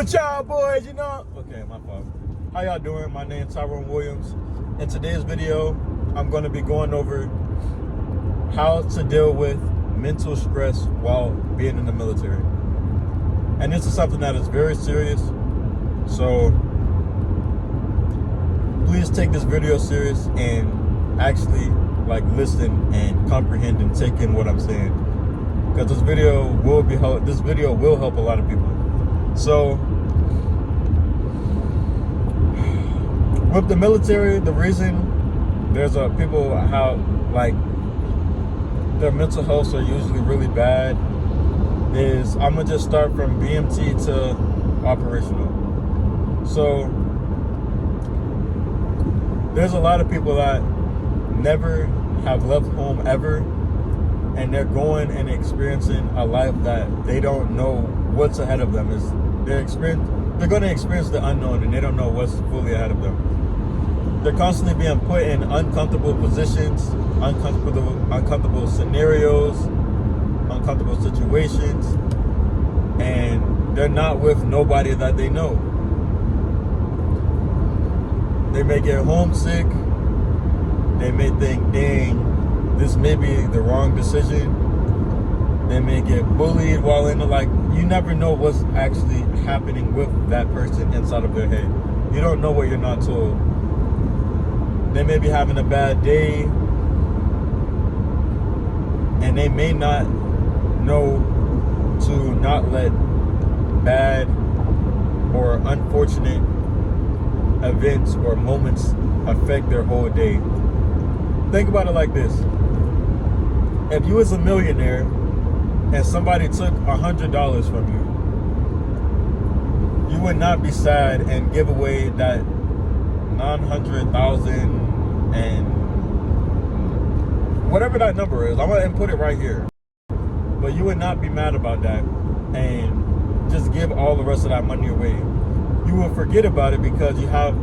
with y'all boys, you know? Okay, my fault. How y'all doing? My name's Tyrone Williams. In today's video, I'm going to be going over how to deal with mental stress while being in the military. And this is something that is very serious. So please take this video serious and actually listen and comprehend and take in what I'm saying. Because this video will help a lot of people. So with the military, the reason there's people how their mental health are usually really bad is I'm gonna just start from BMT to operational. So there's a lot of people that never have left home ever, and they're going and experiencing a life that they don't know what's ahead of them. They're going to experience the unknown, and they don't know what's fully ahead of them. They're constantly being put in uncomfortable positions, uncomfortable scenarios, uncomfortable situations, and they're not with nobody that they know. They may get homesick. They may think, dang, this may be the wrong decision. They may get bullied while in you never know what's actually happening with that person inside of their head. You don't know what you're not told. They may be having a bad day, and they may not know to not let bad or unfortunate events or moments affect their whole day. Think about it like this. If you was a millionaire and somebody took $100 from you, you would not be sad and give away that 900,000 and whatever that number is. I'm going to input it right here. But you would not be mad about that and just give all the rest of that money away. You will forget about it because you have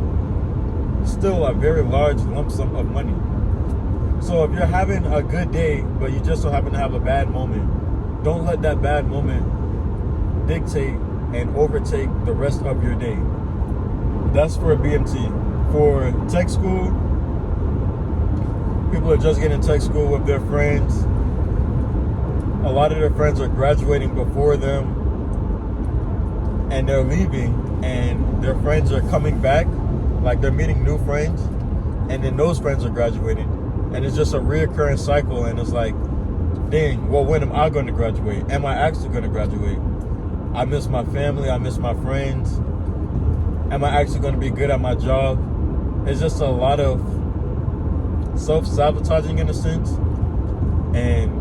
still a very large lump sum of money. So if you're having a good day, but you just so happen to have a bad moment, don't let that bad moment dictate and overtake the rest of your day. That's for a BMT. For tech school, people are just getting tech school with their friends. A lot of their friends are graduating before them, and they're leaving, and their friends are coming back, they're meeting new friends, and then those friends are graduating. And it's just a reoccurring cycle, and it's dang, well, when am I going to graduate? Am I actually going to graduate? I miss my family, I miss my friends. Am I actually going to be good at my job? It's just a lot of self-sabotaging in a sense, and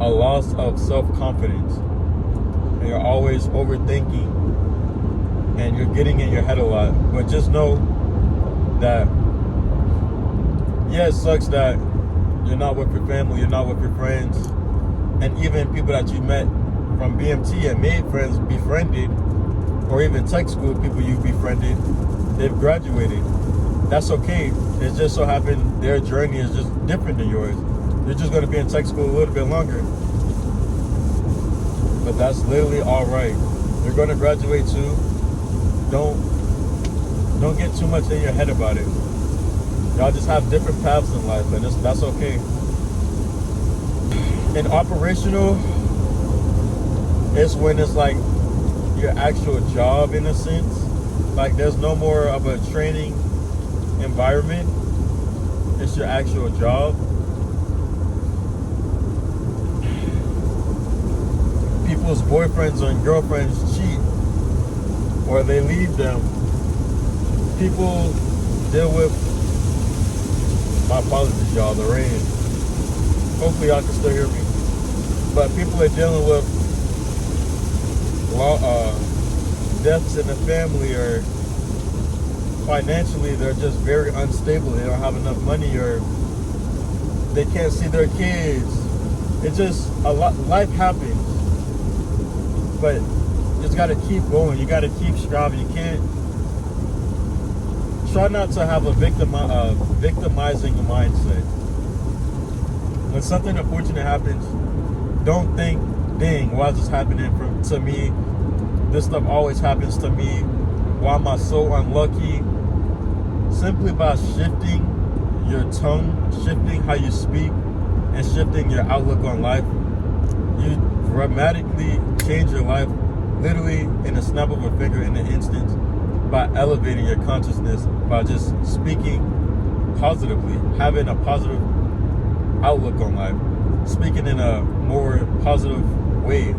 a loss of self-confidence. And you're always overthinking, and you're getting in your head a lot. But just know that, yeah, it sucks that you're not with your family, you're not with your friends, and even people that you met from BMT and made friends, befriended, or even tech school people you befriended, they've graduated. That's okay. It just so happened their journey is just different than yours. You're just going to be in tech school a little bit longer. But that's literally all right. You're going to graduate too. Don't get too much in your head about it. Y'all just have different paths in life, and that's okay. In operational, it's when it's your actual job in a sense. There's no more of a training environment. It's your actual job. People's boyfriends and girlfriends cheat, or they leave them. People deal with, my apologies y'all, the rain. Hopefully y'all can still hear me. But people are dealing with deaths in the family, or financially they're just very unstable. They don't have enough money, or they can't see their kids. It's just a lot. Life happens, but you just got to keep going. You got to keep striving. You can't try not to have a victimizing mindset. When something unfortunate happens, don't think, dang, why is this happening to me? this stuff always happens to me. Why am I so unlucky? Simply by shifting your tone, shifting how you speak, and shifting your outlook on life, you dramatically change your life literally in a snap of a finger, in an instant, by elevating your consciousness, by just speaking positively, having a positive outlook on life, speaking in a more positive way,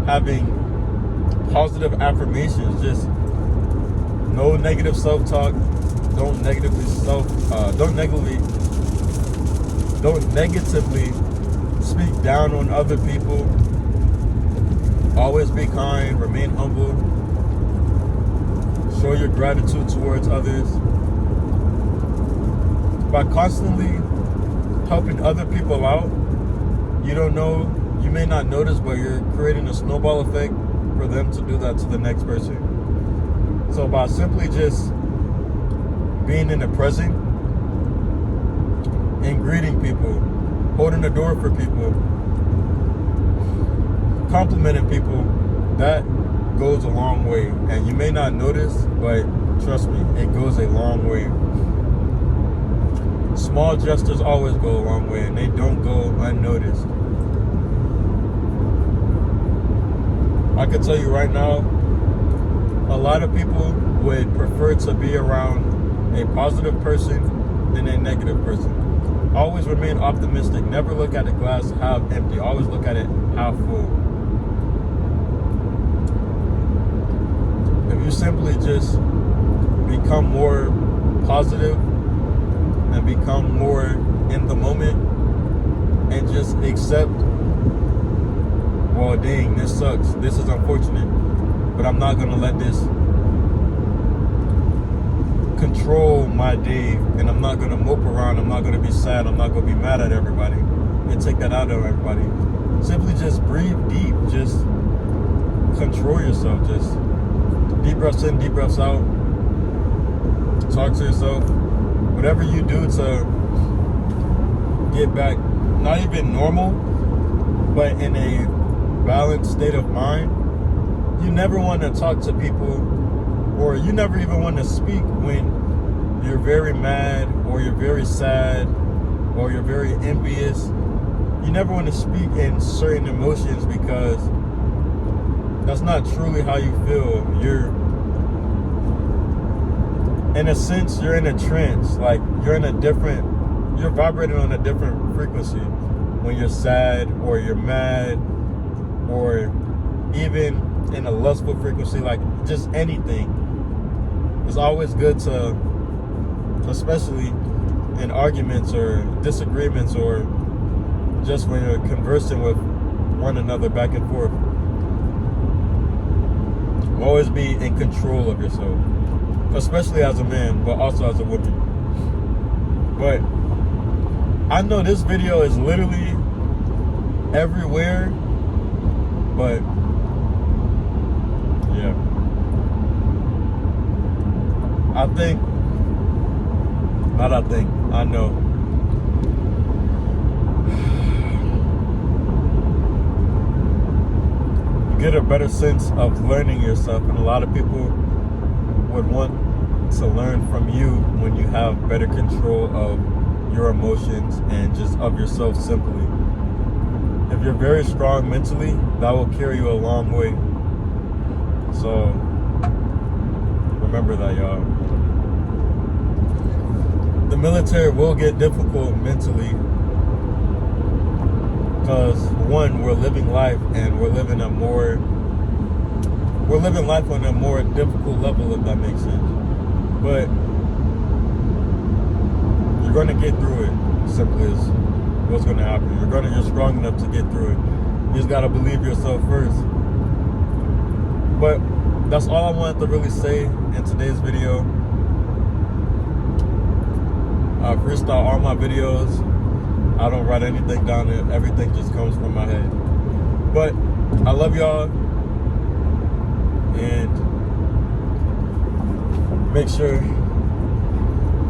having positive affirmations, just no negative self-talk. Don't negatively speak down on other people. Always be kind, remain humble, show your gratitude towards others. By constantly helping other people out, you may not notice, but you're creating a snowball effect for them to do that to the next person. So by simply just being in the present and greeting people, holding the door for people, complimenting people, that goes a long way. And you may not notice, but trust me, it goes a long way. Small gestures always go a long way, and they don't go unnoticed. I can tell you right now, a lot of people would prefer to be around a positive person than a negative person. Always remain optimistic. Never look at the glass half empty. Always look at it half full. If you simply just become more positive and become more in the moment and just accept, well, dang, this sucks. This is unfortunate, but I'm not going to let this control my day, and I'm not going to mope around. I'm not going to be sad. I'm not going to be mad at everybody and take that out of everybody. Simply just breathe deep. Just control yourself. Just deep breaths in, deep breaths out. Talk to yourself. Whatever you do to get back, not even normal, but in a balanced state of mind. You never want to talk to people, or you never even want to speak when you're very mad, or you're very sad, or you're very envious. You never want to speak in certain emotions, because that's not truly how you feel. In a sense, you're in a trance. Like, you're vibrating on a different frequency when you're sad, or you're mad, or even in a lustful frequency, like just anything. It's always good to, especially in arguments or disagreements, or just when you're conversing with one another back and forth, always be in control of yourself, especially as a man, but also as a woman. But I know this video is literally everywhere, but yeah, I know. You get a better sense of learning yourself, and a lot of people would want to learn from you when you have better control of your emotions and just of yourself simply. If you're very strong mentally, that will carry you a long way. So remember that, y'all. The military will get difficult mentally, because one, we're living life, and we're living life on a more difficult level, if that makes sense. But you're going to get through it. Simply is what's going to happen. You're strong enough to get through it. You just got to believe yourself first. But that's all I wanted to really say in today's video. I freestyle all my videos. I don't write anything down. Everything just comes from my head. But I love y'all, and make sure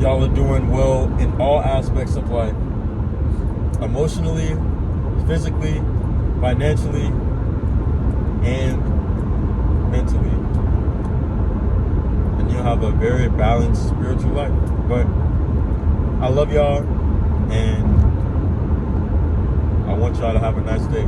y'all are doing well in all aspects of life. Emotionally, physically, financially, and have a very balanced spiritual life. But I love y'all, and I want y'all to have a nice day.